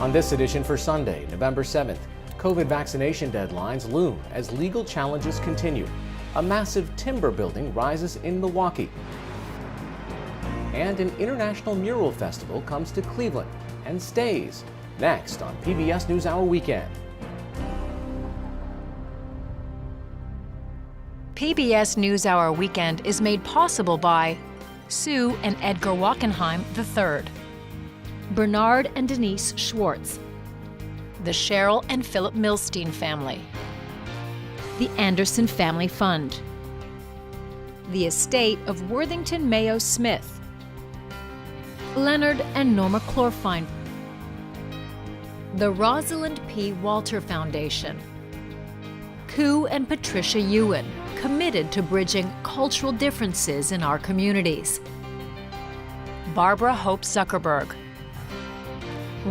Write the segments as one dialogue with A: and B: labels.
A: On this edition for Sunday, November 7th, COVID vaccination deadlines loom as legal challenges continue. A massive timber building rises in Milwaukee. And an international mural festival comes to Cleveland and stays. Next on PBS NewsHour Weekend.
B: PBS NewsHour Weekend is made possible by Sue and Edgar Wachenheim III, Bernard and Denise Schwartz, the Cheryl and Philip Milstein family, the Anderson Family Fund, the estate of Worthington Mayo Smith, Leonard and Norma Chlorfine, the Rosalind P. Walter Foundation, Koo and Patricia Ewan, committed to bridging cultural differences in our communities, Barbara Hope Zuckerberg.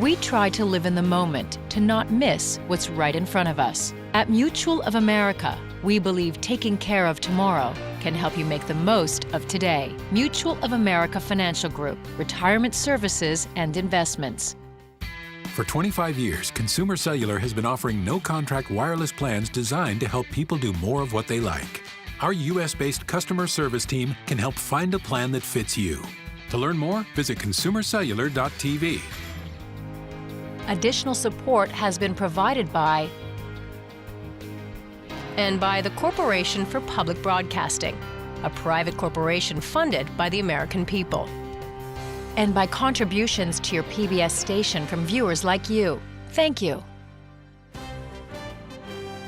B: We try to live in the moment to not miss what's right in front of us. At Mutual of America, we believe taking care of tomorrow can help you make the most of today. Mutual of America Financial Group, retirement services and investments.
C: For 25 years, Consumer Cellular has been offering no-contract wireless plans designed to help people do more of what they like. Our U.S.-based customer service team can help find a plan that fits you. To learn more, visit consumercellular.tv.
B: Additional support has been provided by the Corporation for Public Broadcasting, a private corporation funded by the American people, and by contributions to your PBS station from viewers like you. Thank you.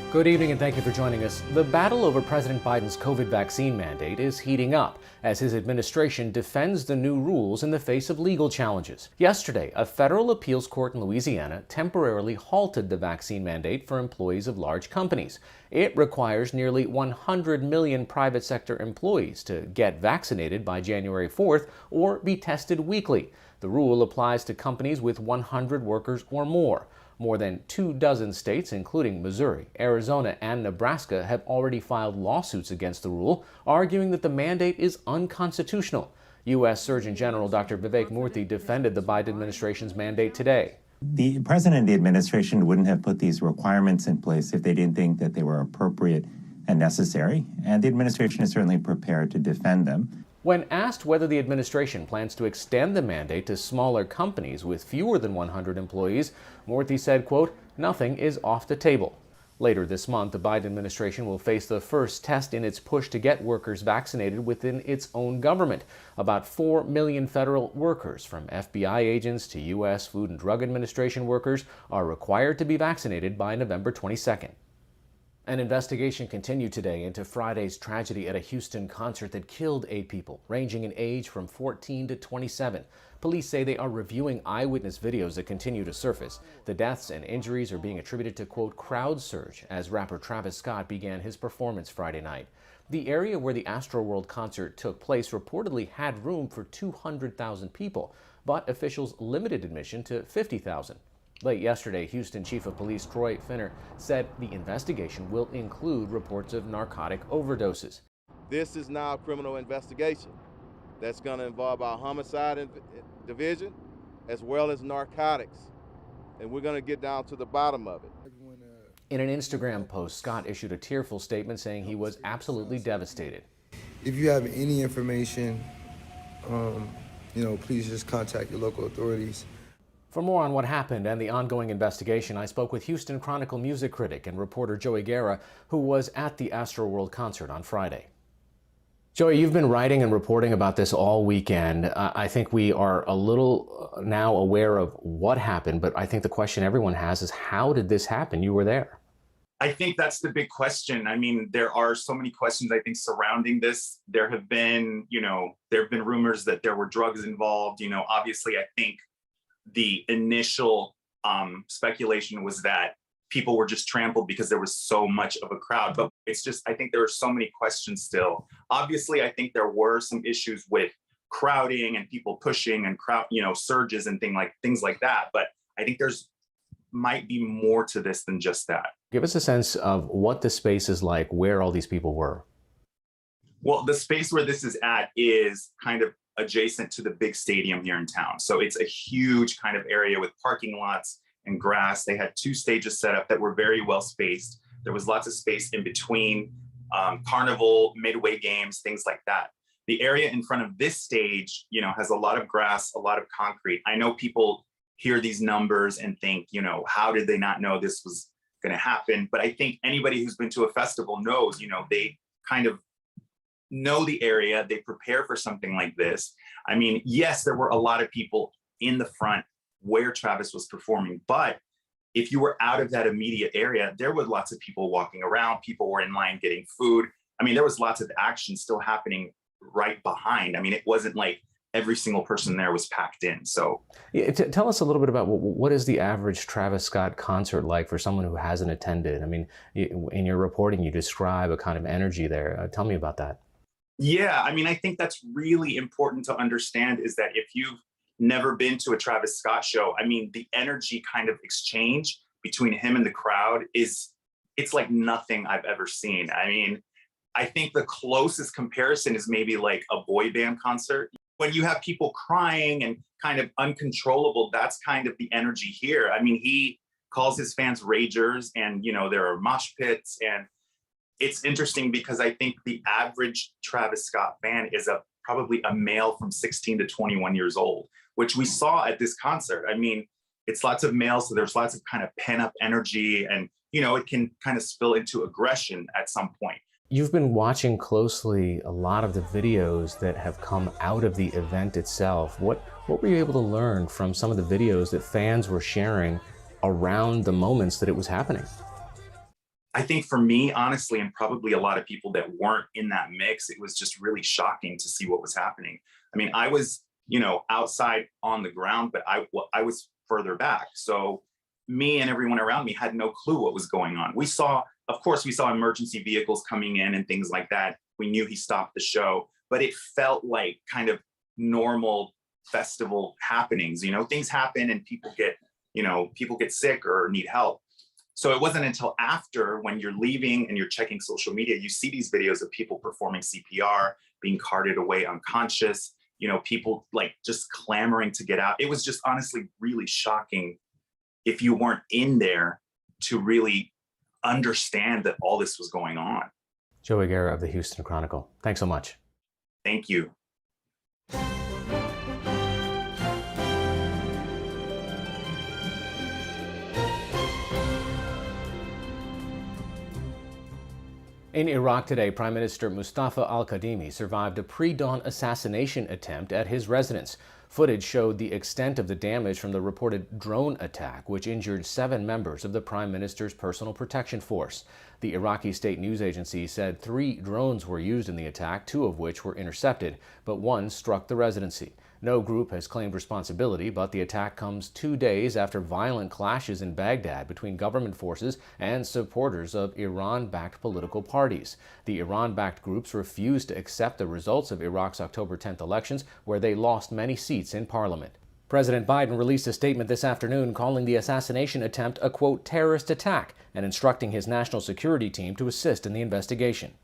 A: Good evening and thank you for joining us. The battle over President Biden's COVID vaccine mandate is heating up as his administration defends the new rules in the face of legal challenges. Yesterday, a federal appeals court in Louisiana temporarily halted the vaccine mandate for employees of large companies. It requires nearly 100 million private sector employees to get vaccinated by January 4th or be tested weekly. The rule applies to companies with 100 workers or more. More than 24 states, including Missouri, Arizona, and Nebraska, have already filed lawsuits against the rule, arguing that the mandate is unconstitutional. U.S. Surgeon General Dr. Vivek Murthy defended the Biden administration's mandate today.
D: The president and the administration wouldn't have put these requirements in place if they didn't think that they were appropriate and necessary, and the administration is certainly prepared to defend them.
A: When asked whether the administration plans to extend the mandate to smaller companies with fewer than 100 employees, Murthy said, quote, "Nothing is off the table." Later this month, the Biden administration will face the first test in its push to get workers vaccinated within its own government. About 4 million federal workers, from FBI agents to U.S. Food and Drug Administration workers, are required to be vaccinated by November 22nd. An investigation continued today into Friday's tragedy at a Houston concert that killed 8 people, ranging in age from 14 to 27. Police say they are reviewing eyewitness videos that continue to surface. The deaths and injuries are being attributed to, quote, crowd surge as rapper Travis Scott began his performance Friday night. The area where the Astroworld concert took place reportedly had room for 200,000 people, but officials limited admission to 50,000. Late yesterday, Houston Chief of Police Troy Finner said the investigation will include reports of narcotic overdoses.
E: This is now a criminal investigation that's going to involve our homicide division as well as narcotics, and we're going to get down to the bottom of it.
A: In an Instagram post, Scott issued a tearful statement saying he was absolutely devastated.
F: If you have any information, please just contact your local authorities.
A: For more on what happened and the ongoing investigation, I spoke with Houston Chronicle music critic and reporter Joey Guerra, who was at the Astroworld concert on Friday. Joey, you've been writing and reporting about this all weekend. I think we are a little now aware of what happened, but I think the question everyone has is, how did this happen? You were there.
G: I think that's the big question. I mean, there are so many questions, I think, surrounding this. There have been rumors that there were drugs involved. Obviously, I think the initial speculation was that people were just trampled because there was so much of a crowd. But it's just, I think there are so many questions still. Obviously, I think there were some issues with crowding and people pushing and surges and things like that. But I think there's might be more to this than just that.
A: Give us a sense of what the space is like, where all these people were.
G: Well, the space where this is at is kind of adjacent to the big stadium here in town. So it's a huge kind of area with parking lots and grass. They had 2 stages set up that were very well spaced. There was lots of space in between carnival, midway games, things like that. The area in front of this stage, you know, has a lot of grass, a lot of concrete. I know people hear these numbers and think, you know, how did they not know this was going to happen? But I think anybody who's been to a festival knows, you know, they kind of know the area, they prepare for something like this. I mean, yes, there were a lot of people in the front where Travis was performing, but if you were out of that immediate area, there were lots of people walking around, people were in line getting food. I mean, there was lots of action still happening right behind. I mean, it wasn't like every single person there was packed in. So
A: yeah, tell us a little bit about what is the average Travis Scott concert like for someone who hasn't attended? I mean, in your reporting, you describe a kind of energy there. Tell me about that.
G: Yeah, I mean, I think that's really important to understand is that if you've never been to a Travis Scott show, I mean, the energy kind of exchange between him and the crowd it's like nothing I've ever seen. I mean, I think the closest comparison is maybe like a boy band concert. When you have people crying and kind of uncontrollable, that's kind of the energy here. I mean, he calls his fans ragers, and, you know, there are mosh pits, and it's interesting because I think the average Travis Scott fan is probably a male from 16 to 21 years old, which we saw at this concert. I mean, it's lots of males, so there's lots of kind of pent up energy, and, you know, it can kind of spill into aggression at some point.
A: You've been watching closely a lot of the videos that have come out of the event itself. What were you able to learn from some of the videos that fans were sharing around the moments that it was happening?
G: I think for me, honestly, and probably a lot of people that weren't in that mix, it was just really shocking to see what was happening. I mean, I was, you know, outside on the ground, but I was further back. So me and everyone around me had no clue what was going on. Of course, we saw emergency vehicles coming in and things like that. We knew he stopped the show, but it felt like kind of normal festival happenings. You know, things happen and people get sick or need help. So it wasn't until after, when you're leaving and you're checking social media, you see these videos of people performing CPR, being carted away unconscious, you know, people like just clamoring to get out. It was just honestly really shocking if you weren't in there to really understand that all this was going on.
A: Joey Guerra of the Houston Chronicle. Thanks so much.
G: Thank you.
A: In Iraq today, Prime Minister Mustafa al-Kadhimi survived a pre-dawn assassination attempt at his residence. Footage showed the extent of the damage from the reported drone attack, which injured 7 members of the Prime Minister's personal protection force. The Iraqi state news agency said 3 drones were used in the attack, 2 of which were intercepted, but 1 struck the residency. No group has claimed responsibility, but the attack comes 2 days after violent clashes in Baghdad between government forces and supporters of Iran-backed political parties. The Iran-backed groups refused to accept the results of Iraq's October 10th elections, where they lost many seats in parliament. President Biden released a statement this afternoon calling the assassination attempt a, quote, terrorist attack, and instructing his national security team to assist in the investigation.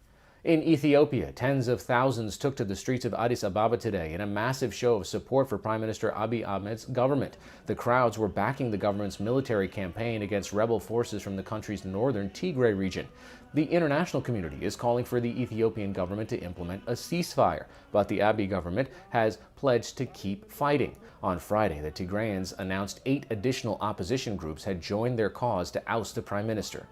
A: In Ethiopia, tens of thousands took to the streets of Addis Ababa today in a massive show of support for Prime Minister Abiy Ahmed's government. The crowds were backing the government's military campaign against rebel forces from the country's northern Tigray region. The international community is calling for the Ethiopian government to implement a ceasefire, but the Abiy government has pledged to keep fighting. On Friday, the Tigrayans announced 8 additional opposition groups had joined their cause to oust the prime minister.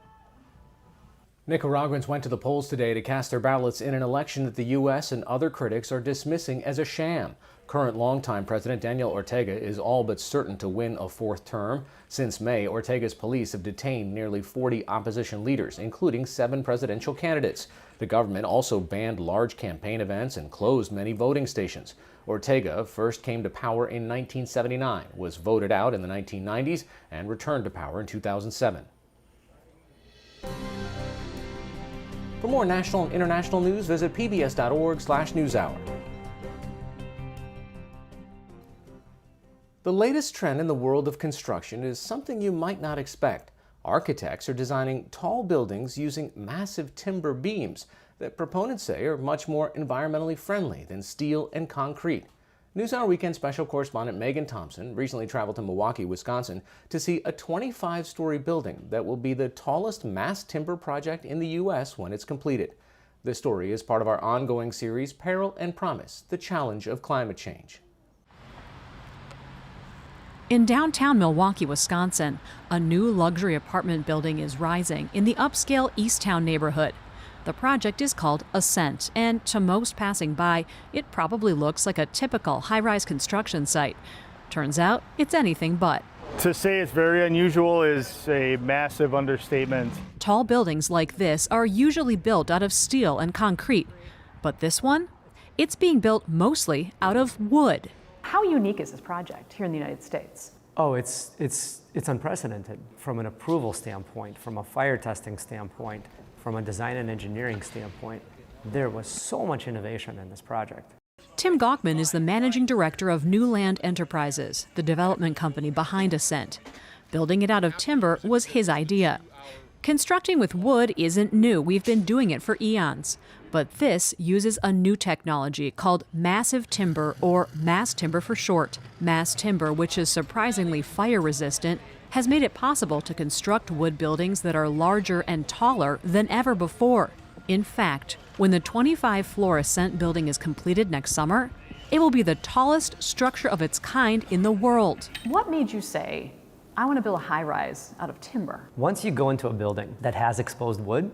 A: Nicaraguans went to the polls today to cast their ballots in an election that the U.S. and other critics are dismissing as a sham. Current longtime President Daniel Ortega is all but certain to win a 4th term. Since May, Ortega's police have detained nearly 40 opposition leaders, including 7 presidential candidates. The government also banned large campaign events and closed many voting stations. Ortega first came to power in 1979, was voted out in the 1990s, and returned to power in 2007. For more national and international news, visit pbs.org/newshour. The latest trend in the world of construction is something you might not expect. Architects are designing tall buildings using massive timber beams that proponents say are much more environmentally friendly than steel and concrete. NewsHour Weekend special correspondent Megan Thompson recently traveled to Milwaukee, Wisconsin to see a 25-story building that will be the tallest mass timber project in the U.S. when it's completed. This story is part of our ongoing series, Peril and Promise, the challenge of climate change.
H: In downtown Milwaukee, Wisconsin, a new luxury apartment building is rising in the upscale Easttown neighborhood. The project is called Ascent, and to most passing by, it probably looks like a typical high-rise construction site. Turns out, it's anything but.
I: To say it's very unusual is a massive understatement.
H: Tall buildings like this are usually built out of steel and concrete, but this one? It's being built mostly out of wood.
J: How unique is this project here in the United States?
K: Oh, it's unprecedented from an approval standpoint, from a fire testing standpoint, from a design and engineering standpoint. There was so much innovation in this project.
H: Tim Gauckman is the managing director of Newland Enterprises, the development company behind Ascent. Building it out of timber was his idea. Constructing with wood isn't new. We've been doing it for eons. But this uses a new technology called massive timber, or mass timber for short. Mass timber, which is surprisingly fire resistant, has made it possible to construct wood buildings that are larger and taller than ever before. In fact, when the 25-floor Ascent building is completed next summer, it will be the tallest structure of its kind in the world.
J: What made you say, I want to build a high-rise out of timber?
K: Once you go into a building that has exposed wood,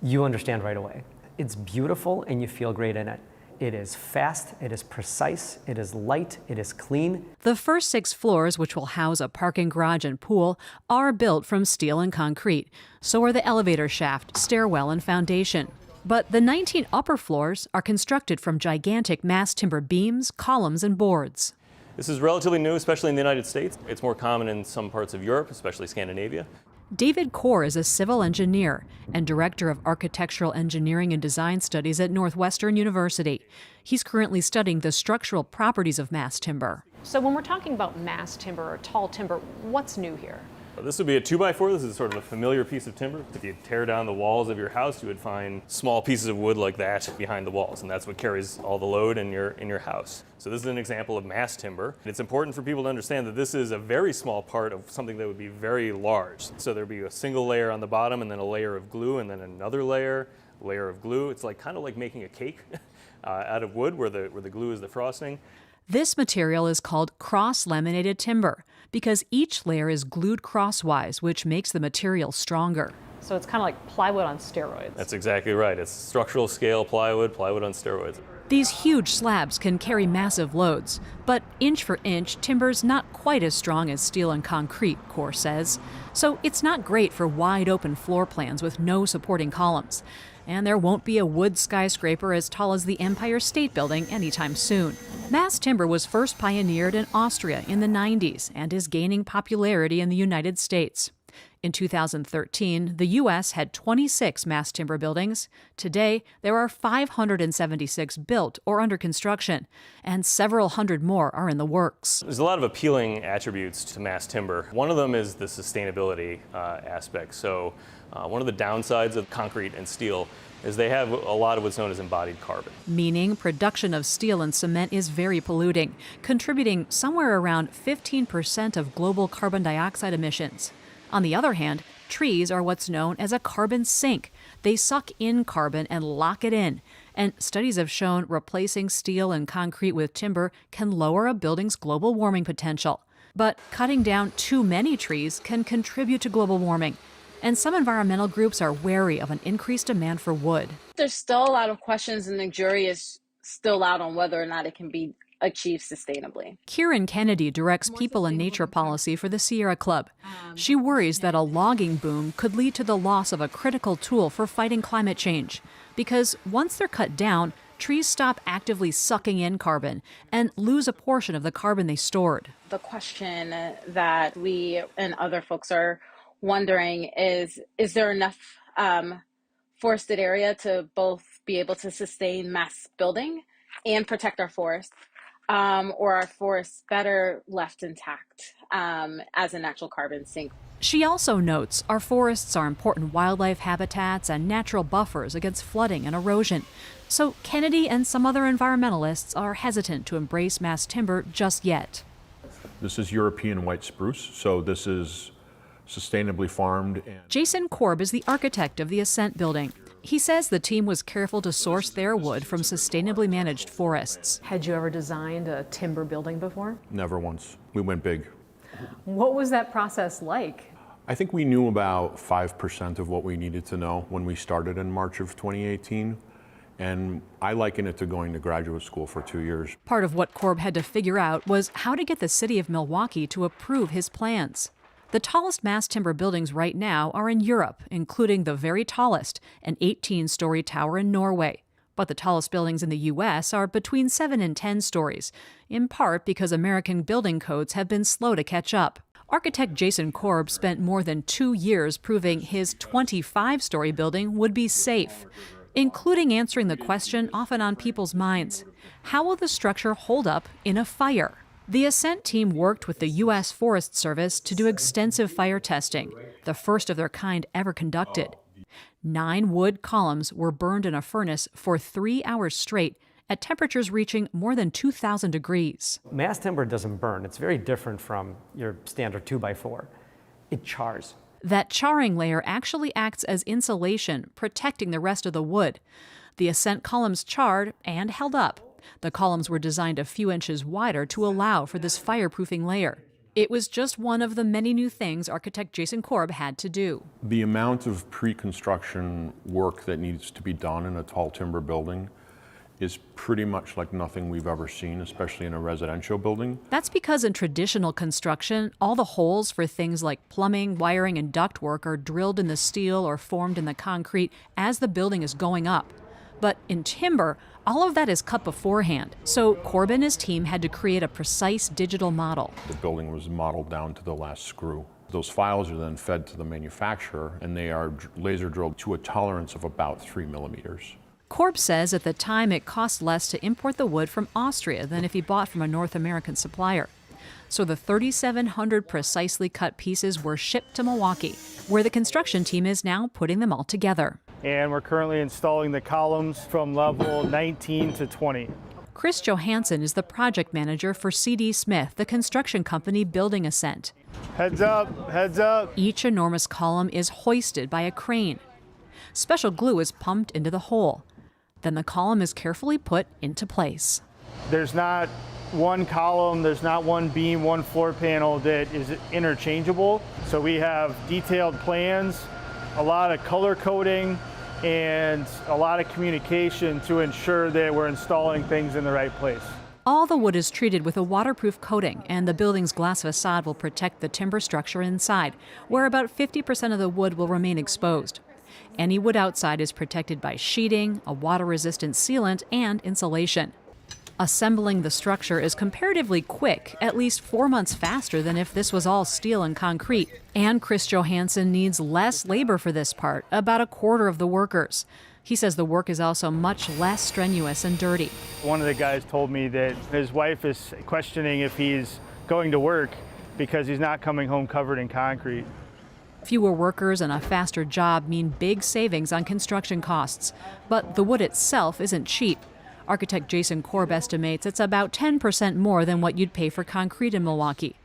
K: you understand right away. It's beautiful and you feel great in it. It is fast, it is precise, it is light, it is clean.
H: The first 6 floors, which will house a parking garage and pool, are built from steel and concrete. So are the elevator shaft, stairwell, and foundation. But the 19 upper floors are constructed from gigantic mass timber beams, columns, and boards.
L: This is relatively new, especially in the United States. It's more common in some parts of Europe, especially Scandinavia.
H: David Core is a civil engineer and director of architectural engineering and design studies at Northwestern University. He's currently studying the structural properties of mass timber.
J: So when we're talking about mass timber or tall timber, what's new here?
L: This would be a 2x4. This is sort of a familiar piece of timber. If you tear down the walls of your house, you would find small pieces of wood like that behind the walls, and that's what carries all the load in your house. So this is an example of mass timber. It's important for people to understand that this is a very small part of something that would be very large. So there'd be a single layer on the bottom, and then a layer of glue, and then another layer of glue. It's like kind of like making a cake out of wood, where the glue is the frosting.
H: This material is called cross-laminated timber because each layer is glued crosswise, which makes the material stronger.
J: So it's kind of like plywood on steroids.
L: That's exactly right. It's structural scale plywood on steroids.
H: These huge slabs can carry massive loads, but inch for inch, timber's not quite as strong as steel and concrete, Core says. So it's not great for wide open floor plans with no supporting columns. And there won't be a wood skyscraper as tall as the Empire State Building anytime soon. Mass timber was first pioneered in Austria in the 90s and is gaining popularity in the United States. In 2013, the U.S. had 26 mass timber buildings. Today, there are 576 built or under construction, and several hundred more are in the works.
L: There's a lot of appealing attributes to mass timber. One of them is the sustainability aspect. So one of the downsides of concrete and steel is they have a lot of what's known as embodied carbon.
H: Meaning production of steel and cement is very polluting, contributing somewhere around 15% of global carbon dioxide emissions. On the other hand, trees are what's known as a carbon sink. They suck in carbon and lock it in. And studies have shown replacing steel and concrete with timber can lower a building's global warming potential. But cutting down too many trees can contribute to global warming. And some environmental groups are wary of an increased demand for wood.
M: There's still a lot of questions, and the jury is still out on whether or not it can be achieved sustainably.
H: Kieran Kennedy directs People and Nature Policy for the Sierra Club. She worries that a logging boom could lead to the loss of a critical tool for fighting climate change. Because once they're cut down, trees stop actively sucking in carbon and lose a portion of the carbon they stored.
M: The question that we and other folks are wondering is there enough forested area to both be able to sustain mass building and protect our forests? Or are forests better left intact as a natural carbon sink?
H: She also notes our forests are important wildlife habitats and natural buffers against flooding and erosion. So Kennedy and some other environmentalists are hesitant to embrace mass timber just yet.
N: This is European white spruce, so this is sustainably farmed.
H: Jason Korb is the architect of the Ascent building. He says the team was careful to source their wood from sustainably managed forests.
J: Had you ever designed a timber building before?
N: Never once. We went big.
J: What was that process like?
N: I think we knew about 5% of what we needed to know when we started in March of 2018. And I liken it to going to graduate school for 2 years.
H: Part of what Korb had to figure out was how to get the city of Milwaukee to approve his plans. The tallest mass timber buildings right now are in Europe, including the very tallest, an 18-story tower in Norway. But the tallest buildings in the U.S. are between 7 and 10 stories, in part because American building codes have been slow to catch up. Architect Jason Korb spent more than 2 years proving his 25-story building would be safe, including answering the question often on people's minds: how will the structure hold up in a fire? The Ascent team worked with the U.S. Forest Service to do extensive fire testing, the first of their kind ever conducted. 9 wood columns were burned in a furnace for 3 hours straight at temperatures reaching more than 2,000 degrees.
K: Mass timber doesn't burn. It's very different from your standard 2x4. It chars.
H: That charring layer actually acts as insulation, protecting the rest of the wood. The Ascent columns charred and held up. The columns were designed a few inches wider to allow for this fireproofing layer. It was just one of the many new things architect Jason Korb had to do.
N: The amount of pre-construction work that needs to be done in a tall timber building is pretty much like nothing we've ever seen, especially in a residential building.
H: That's because in traditional construction, all the holes for things like plumbing, wiring, and ductwork are drilled in the steel or formed in the concrete as the building is going up. But in timber, all of that is cut beforehand. So Korb and his team had to create a precise digital model.
N: The building was modeled down to the last screw. Those files are then fed to the manufacturer, and they are laser drilled to a tolerance of about 3 millimeters.
H: Korb says at the time it cost less to import the wood from Austria than if he bought from a North American supplier. So the 3,700 precisely cut pieces were shipped to Milwaukee, where the construction team is now putting them all together.
I: And we're currently installing the columns from level 19 to 20.
H: Chris Johansson is the project manager for C.D. Smith, the construction company building Ascent.
I: Heads up, heads up.
H: Each enormous column is hoisted by a crane. Special glue is pumped into the hole. Then the column is carefully put into place.
I: There's not one column, there's not one beam, one floor panel that is interchangeable. So we have detailed plans, a lot of color coding, and a lot of communication to ensure that we're installing things in the right place.
H: All the wood is treated with a waterproof coating, and the building's glass facade will protect the timber structure inside, where about 50% of the wood will remain exposed. Any wood outside is protected by sheeting, a water-resistant sealant, and insulation. Assembling the structure is comparatively quick, at least 4 months faster than if this was all steel and concrete. And Chris Johansson needs less labor for this part, about a quarter of the workers. He says the work is also much less strenuous and dirty.
I: One of the guys told me that his wife is questioning if he's going to work because he's not coming home covered in concrete.
H: Fewer workers and a faster job mean big savings on construction costs. But the wood itself isn't cheap. Architect Jason Korb estimates it's about 10% more than what you'd pay for concrete in Milwaukee.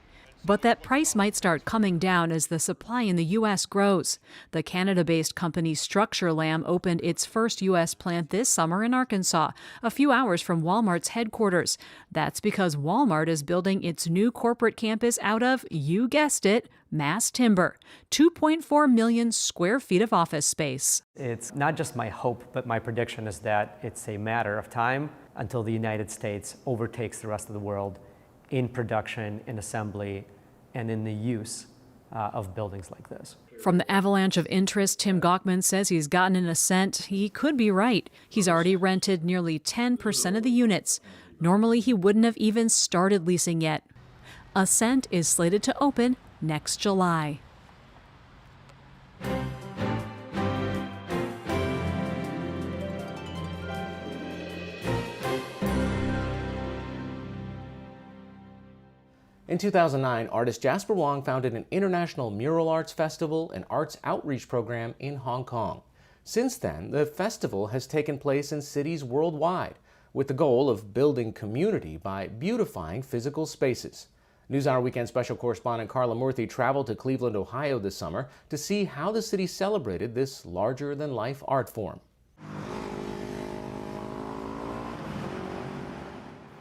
H: But that price might start coming down as the supply in the U.S. grows. The Canada-based company Structurelam opened its first U.S. plant this summer in Arkansas, a few hours from Walmart's headquarters. That's because Walmart is building its new corporate campus out of, you guessed it, mass timber, 2.4 million square feet of office space.
K: It's not just my hope, but my prediction is that it's a matter of time until the United States overtakes the rest of the world in production, in assembly, and in the use of buildings like this.
H: From the avalanche of interest Tim Gauckman says he's gotten in Ascent, he could be right. He's already rented nearly 10% of the units. Normally, he wouldn't have even started leasing yet. Ascent is slated to open next July.
A: In 2009, artist Jasper Wong founded an international mural arts festival and arts outreach program in Hong Kong. Since then, the festival has taken place in cities worldwide, with the goal of building community by beautifying physical spaces. NewsHour Weekend special correspondent Carla Murthy traveled to Cleveland, Ohio this summer to see how the city celebrated this larger-than-life art form.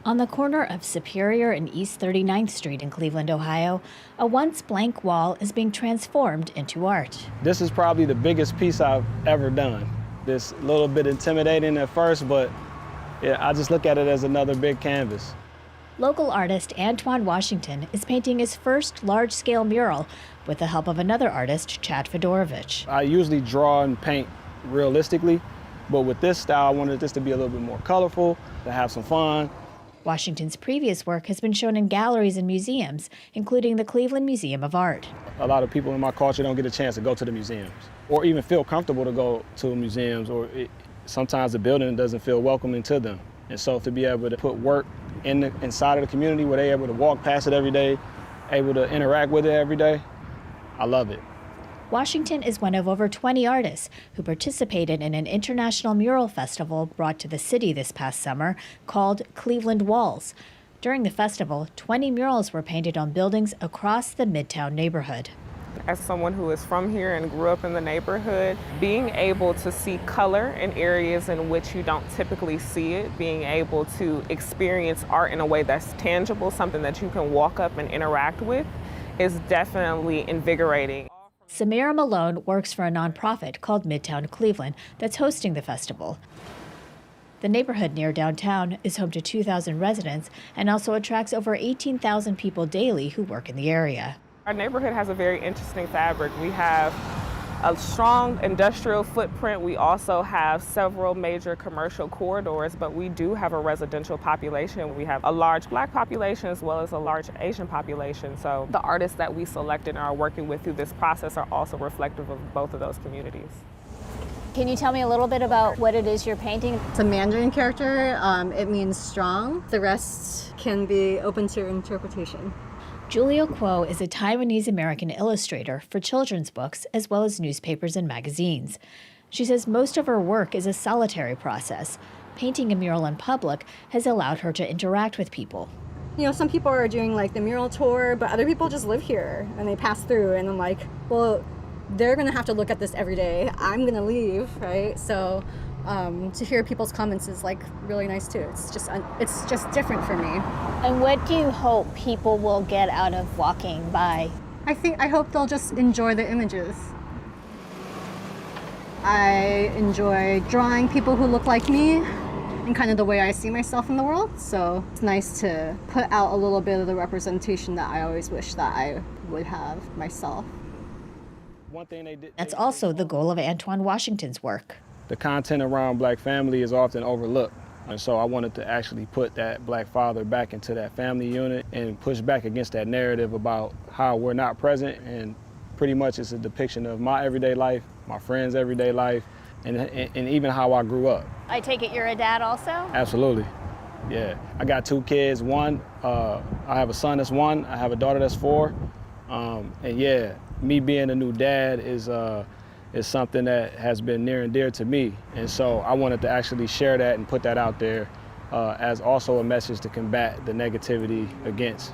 O: On the corner of Superior and East 39th Street in Cleveland, Ohio, a once blank wall is being transformed into art.
P: This is probably the biggest piece I've ever done. This a little bit intimidating at first, but I just look at it as another big canvas.
O: Local artist Antoine Washington is painting his first large-scale mural with the help of another artist, Chad Fedorovich.
P: I usually draw and paint realistically, but with this style, I wanted this to be a little bit more colorful, to have some fun.
O: Washington's previous work has been shown in galleries and museums, including the Cleveland Museum of Art.
P: A lot of people in my culture don't get a chance to go to the museums or even feel comfortable to go to museums, or sometimes the building doesn't feel welcoming to them. And so to be able to put work inside of the community where they're able to walk past it every day, able to interact with it every day, I love it.
O: Washington is one of over 20 artists who participated in an international mural festival brought to the city this past summer called Cleveland Walls. During the festival, 20 murals were painted on buildings across the Midtown neighborhood.
Q: As someone who is from here and grew up in the neighborhood, being able to see color in areas in which you don't typically see it, being able to experience art in a way that's tangible, something that you can walk up and interact with, is definitely invigorating.
O: Samira Malone works for a nonprofit called Midtown Cleveland that's hosting the festival. The neighborhood near downtown is home to 2,000 residents and also attracts over 18,000 people daily who work in the area.
Q: Our neighborhood has a very interesting fabric. We have a strong industrial footprint. We also have several major commercial corridors, but we do have a residential population. We have a large Black population as well as a large Asian population. So the artists that we selected and are working with through this process are also reflective of both of those communities.
O: Can you tell me a little bit about what it is you're painting?
R: It's a Mandarin character. It means strong. The rest can be open to interpretation.
O: Julia Kuo is a Taiwanese-American illustrator for children's books as well as newspapers and magazines. She says most of her work is a solitary process. Painting a mural in public has allowed her to interact with people.
R: You know, some people are doing like the mural tour, but other people just live here and they pass through, and I'm like, well, they're gonna have to look at this every day. I'm gonna leave, right? So to hear people's comments is like really nice too. It's just different for me.
O: And what do you hope people will get out of walking by?
R: I hope they'll just enjoy the images. I enjoy drawing people who look like me and kind of the way I see myself in the world. So it's nice to put out a little bit of the representation that I always wish that I would have myself.
O: That's also the goal of Antoine Washington's work.
P: The content around Black family is often overlooked. And so I wanted to actually put that Black father back into that family unit and push back against that narrative about how we're not present. And pretty much it's a depiction of my everyday life, my friends' everyday life, and even how I grew up.
O: I take it you're a dad also?
P: Absolutely, yeah. I got 2 kids. I have a son that's 1, I have a daughter that's 4. And yeah, me being a new dad is something that has been near and dear to me. And so I wanted to actually share that and put that out there as also a message to combat the negativity against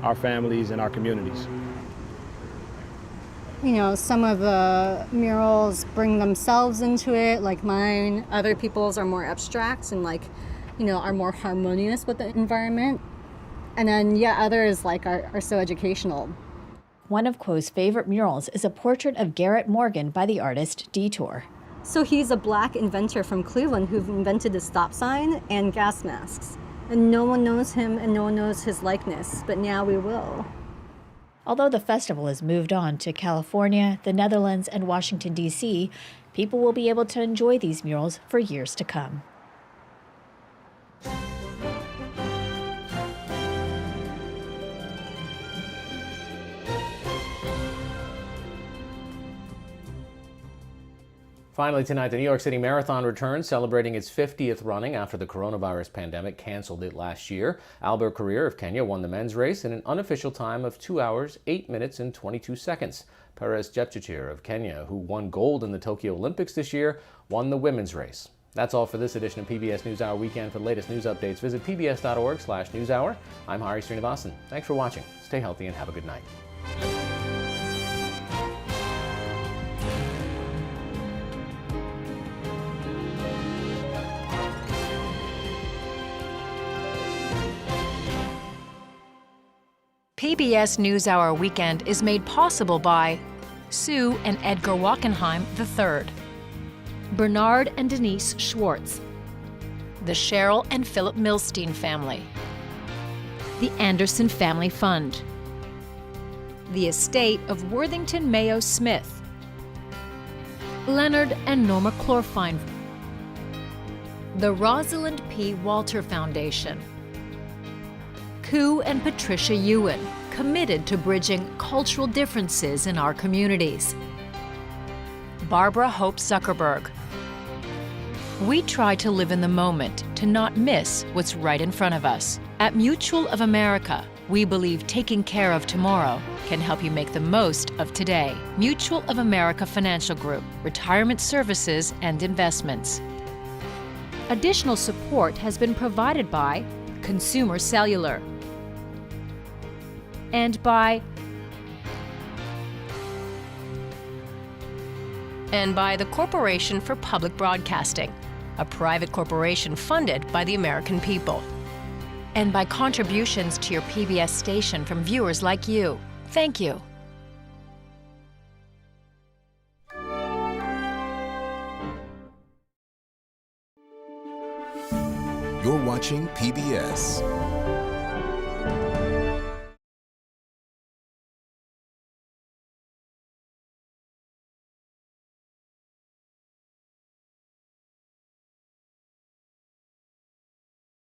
P: our families and our communities.
R: You know, some of the murals bring themselves into it, like mine. Other people's are more abstract and like, you know, are more harmonious with the environment. And then, yeah, others like are so educational.
O: One of Kuo's favorite murals is a portrait of Garrett Morgan by the artist Detour.
R: So he's a Black inventor from Cleveland who invented the stop sign and gas masks. And no one knows him and no one knows his likeness, but now we will.
O: Although the festival has moved on to California, the Netherlands, and Washington, D.C., people will be able to enjoy these murals for years to come.
A: Finally tonight, the New York City Marathon returns, celebrating its 50th running after the coronavirus pandemic canceled it last year. Albert Korir of Kenya won the men's race in an unofficial time of 2 hours, 8 minutes, and 22 seconds. Perez Jepchirchir of Kenya, who won gold in the Tokyo Olympics this year, won the women's race. That's all for this edition of PBS NewsHour Weekend. For the latest news updates, visit pbs.org/newshour. I'm Hari Srinivasan. Thanks for watching. Stay healthy and have a good night.
B: PBS NewsHour Weekend is made possible by Sue and Edgar Wackenheim III, Bernard and Denise Schwartz, the Cheryl and Philip Milstein family, the Anderson Family Fund, the estate of Worthington Mayo Smith, Leonard and Norma Chlorfine, the Rosalind P. Walter Foundation, Koo and Patricia Ewan, committed to bridging cultural differences in our communities. Barbara Hope Zuckerberg. We try to live in the moment, to not miss what's right in front of us. At Mutual of America, we believe taking care of tomorrow can help you make the most of today. Mutual of America Financial Group, retirement services and investments. Additional support has been provided by Consumer Cellular and by the Corporation for Public Broadcasting, a private corporation funded by the American people, and by contributions to your PBS station from viewers like you. Thank you.
S: You're watching PBS.